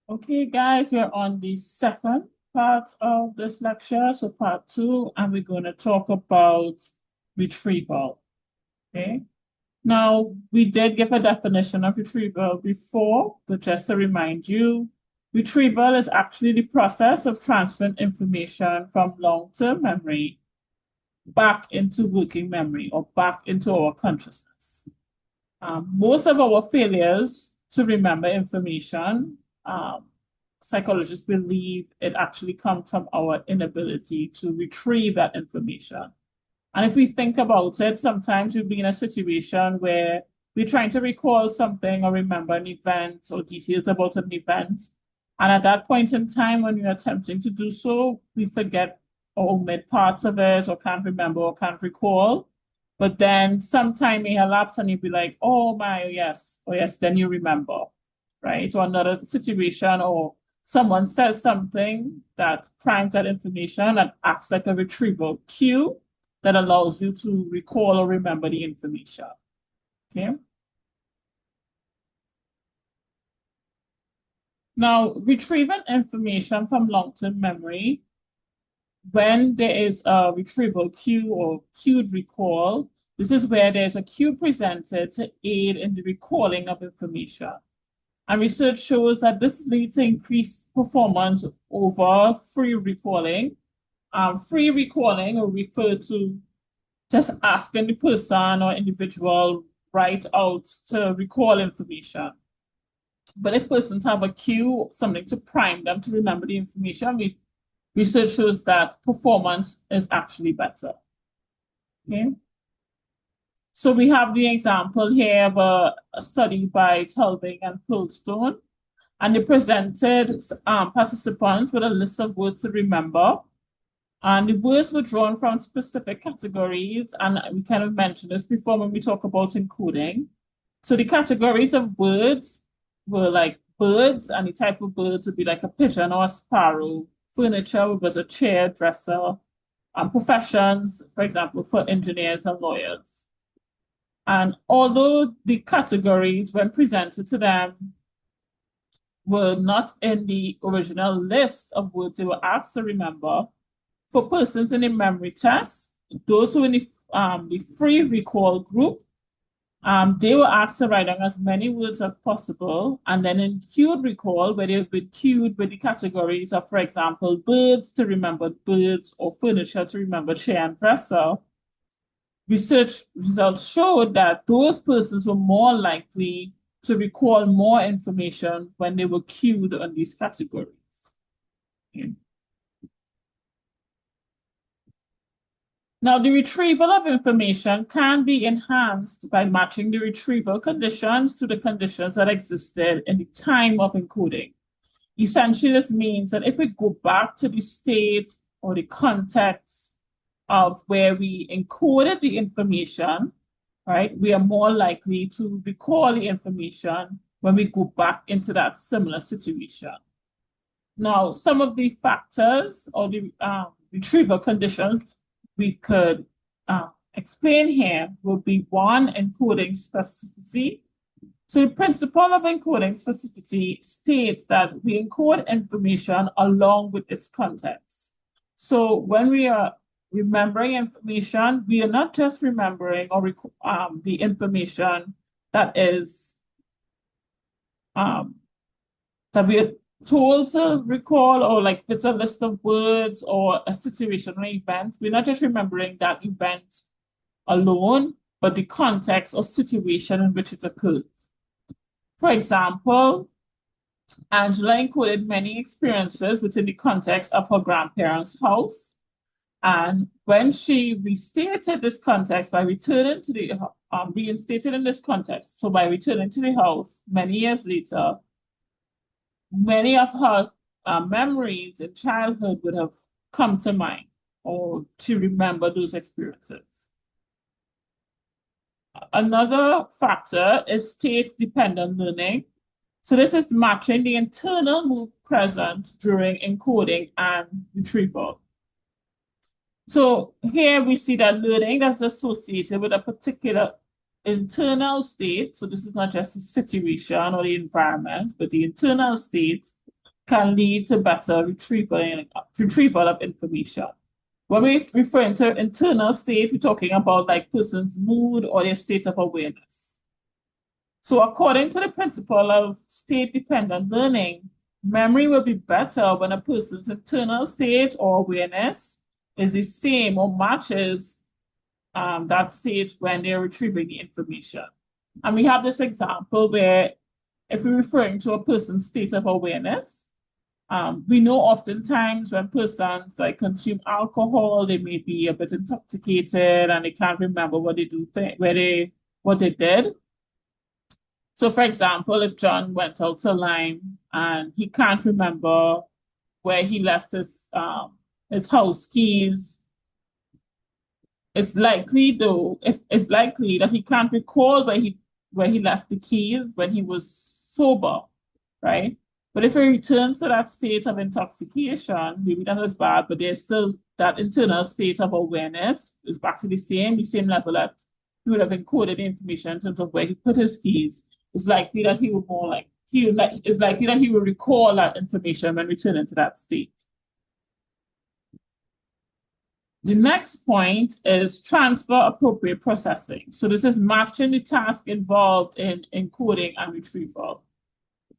Okay, guys, we're on the second part of this lecture, so part two, and we're going to talk about retrieval. Okay. Now, we did give a definition of retrieval before, but just to remind you, retrieval is actually the process of transferring information from long-term memory back into working memory or back into our consciousness. Most of our failures to remember information, psychologists believe it actually comes from our inability to retrieve that information. And if we think about it, sometimes we'll be in a situation where we're trying to recall something or remember an event or details about an event. And at that point in time, when we're attempting to do so, we forget or omit parts of it or can't remember or can't recall. But then some time may elapse and you'll be like, oh my, yes, oh yes, then you remember, right? Or another situation, or someone says something that primes that information and acts like a retrieval cue that allows you to recall or remember the information. Okay. Now, retrieving information from long-term memory, when there is a retrieval cue or cued recall, this is where there's a cue presented to aid in the recalling of information. And research shows that this leads to increased performance over free recalling. Free recalling will refer to just asking the person or individual right out to recall information. But if persons have a cue, something to prime them to remember the information, research shows that performance is actually better. Okay. So we have the example here of a study by Tulving and Pearlstone, and they presented participants with a list of words to remember. And the words were drawn from specific categories, and we kind of mentioned this before when we talk about encoding. So the categories of words were like birds, and the type of birds would be like a pigeon or a sparrow. Furniture was a chair, dresser. Professions, for example, for engineers and lawyers. And although the categories, when presented to them, were not in the original list of words they were asked to remember, for persons in the memory test, those who in the free recall group, they were asked to write down as many words as possible. And then in cued recall, where they've been cued with the categories of, for example, birds to remember birds or furniture to remember chair and dresser, research results showed that those persons were more likely to recall more information when they were cued on these categories. Okay. Now, the retrieval of information can be enhanced by matching the retrieval conditions to the conditions that existed in the time of encoding. Essentially, this means that if we go back to the state or the context of where we encoded the information, right, we are more likely to recall the information when we go back into that similar situation. Now, some of the factors or the retrieval conditions we could explain here will be one, encoding specificity. So the principle of encoding specificity states that we encode information along with its context. So when we are remembering information, we are not just remembering or the information that is that we are told to recall, or like it's a list of words or a situation or event. We're not just remembering that event alone, but the context or situation in which it occurred. For example, Angela encoded many experiences within the context of her grandparents' house. And when she restated this context by returning to the, reinstated in this context, so by returning to the house many years later, many of her memories in childhood would have come to mind, or to remember those experiences. Another factor is state-dependent learning. So this is matching the internal mood present during encoding and retrieval. So here we see that learning that's associated with a particular internal state. So this is not just a situation or the environment, but the internal state can lead to better retrieval of information. When we're referring to internal state, we're talking about like person's mood or their state of awareness. So according to the principle of state-dependent learning, memory will be better when a person's internal state or awareness is the same or matches that state when they're retrieving the information. And we have this example where if we're referring to a person's state of awareness, we know oftentimes when persons like consume alcohol, they may be a bit intoxicated and they can't remember what they did. So for example, if John went out to Lyme and he can't remember where he left his house keys, it's likely that he can't recall where he left the keys when he was sober, right? But if he returns to that state of intoxication, maybe not as bad, but there's still that internal state of awareness is back to the same level that he would have encoded the information in terms of where he put his keys. It's likely that he would it's likely that he will recall that information when returning to that state. The next point is transfer appropriate processing. So this is matching the task involved in encoding and retrieval.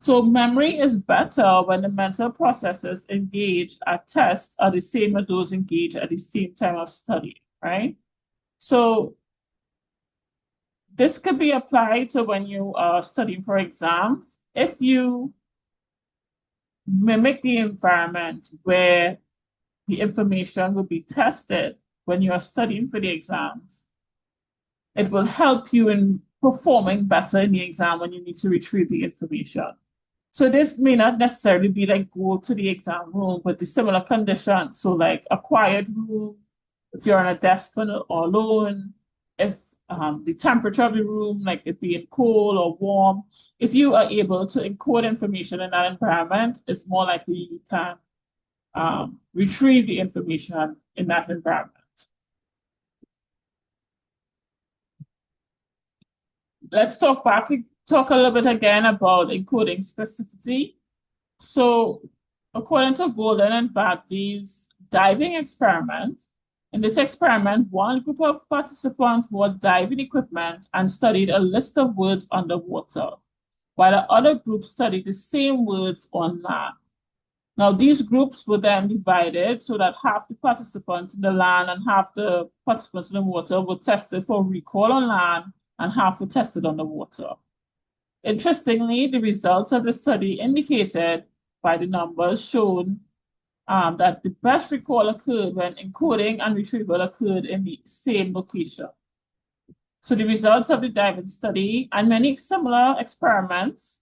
So memory is better when the mental processes engaged at tests are the same as those engaged at the same time of study, right? So this could be applied to when you are studying for exams. If you mimic the environment where the information will be tested when you are studying for the exams, it will help you in performing better in the exam when you need to retrieve the information. So this may not necessarily be like go to the exam room, but the similar conditions. So like a quiet room, if you're on a desk or alone, if the temperature of the room, like it being cold or warm, if you are able to encode information in that environment, it's more likely you can retrieve the information in that environment. Let's talk a little bit again about encoding specificity. So according to Golden and Badley's diving experiment, in this experiment, one group of participants wore diving equipment and studied a list of words underwater, while the other group studied the same words on land. Now, these groups were then divided so that half the participants in the land and half the participants in the water were tested for recall on land and half were tested on the water. Interestingly, the results of the study indicated by the numbers shown that the best recall occurred when encoding and retrieval occurred in the same location. So the results of the diving study and many similar experiments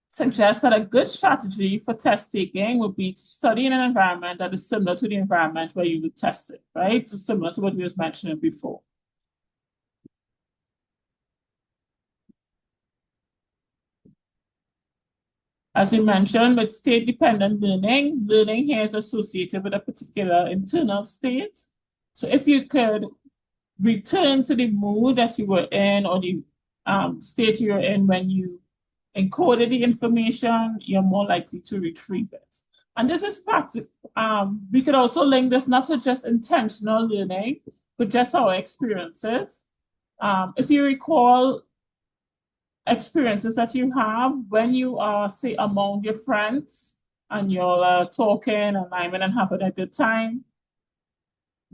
suggest that a good strategy for test taking would be to study in an environment that is similar to the environment where you would test it, right? So similar to what we was mentioning before. As we mentioned, with state-dependent learning, learning here is associated with a particular internal state. So if you could return to the mood that you were in or the state you were in when you encoded the information, you're more likely to retrieve it. And this is practical. We could also link this not to just intentional learning, but just our experiences. If you recall experiences that you have when you are, say, among your friends and you're talking and rhyming and having a good time,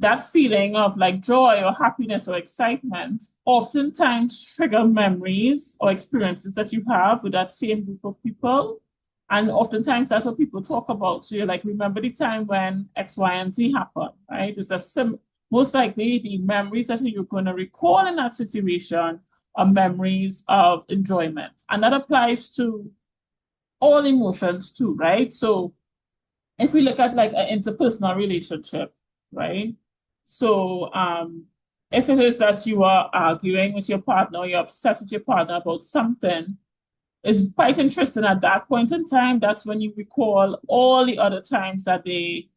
that feeling of like joy or happiness or excitement oftentimes trigger memories or experiences that you have with that same group of people. And oftentimes that's what people talk about. So you're like, remember the time when X, Y, and Z happened, right? Most likely the memories that you're going to recall in that situation are memories of enjoyment. And that applies to all emotions too, right? So if we look at like an interpersonal relationship, right? So if it is that you are arguing with your partner, or you're upset with your partner about something, it's quite interesting at that point in time, that's when you recall all the other times that they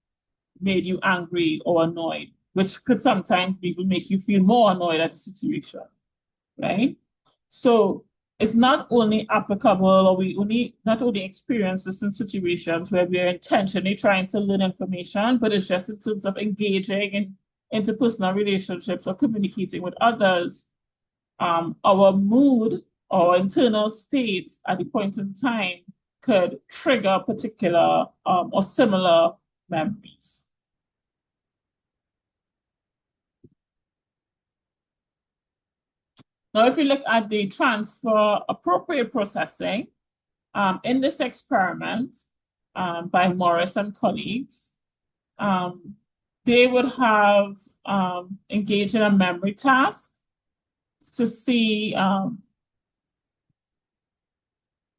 made you angry or annoyed, which could sometimes even make you feel more annoyed at the situation, right? So it's not only applicable, or we only not only experience this in situations where we are intentionally trying to learn information, but it's just in terms of engaging in interpersonal relationships or communicating with others. Our mood or internal states at the point in time could trigger particular or similar memories. Now, if you look at the transfer appropriate processing, in this experiment by Morris and colleagues, they would have engaged in a memory task to see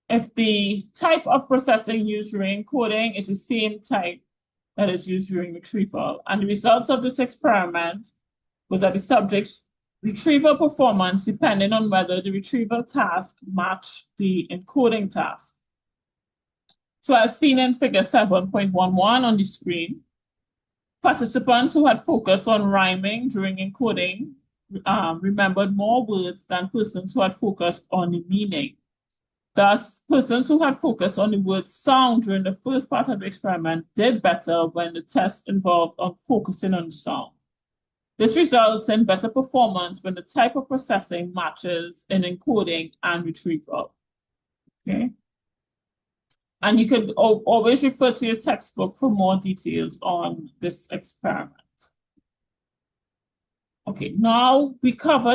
if the type of processing used during encoding is the same type that is used during retrieval. And the results of this experiment was that the subject's retrieval performance depended on whether the retrieval task matched the encoding task. So as seen in figure 7.11 on the screen, participants who had focused on rhyming during encoding remembered more words than persons who had focused on the meaning. Thus, persons who had focused on the word sound during the first part of the experiment did better when the test involved on focusing on the sound. This results in better performance when the type of processing matches in encoding and retrieval. Okay. And you could always refer to your textbook for more details on this experiment. Okay, now we covered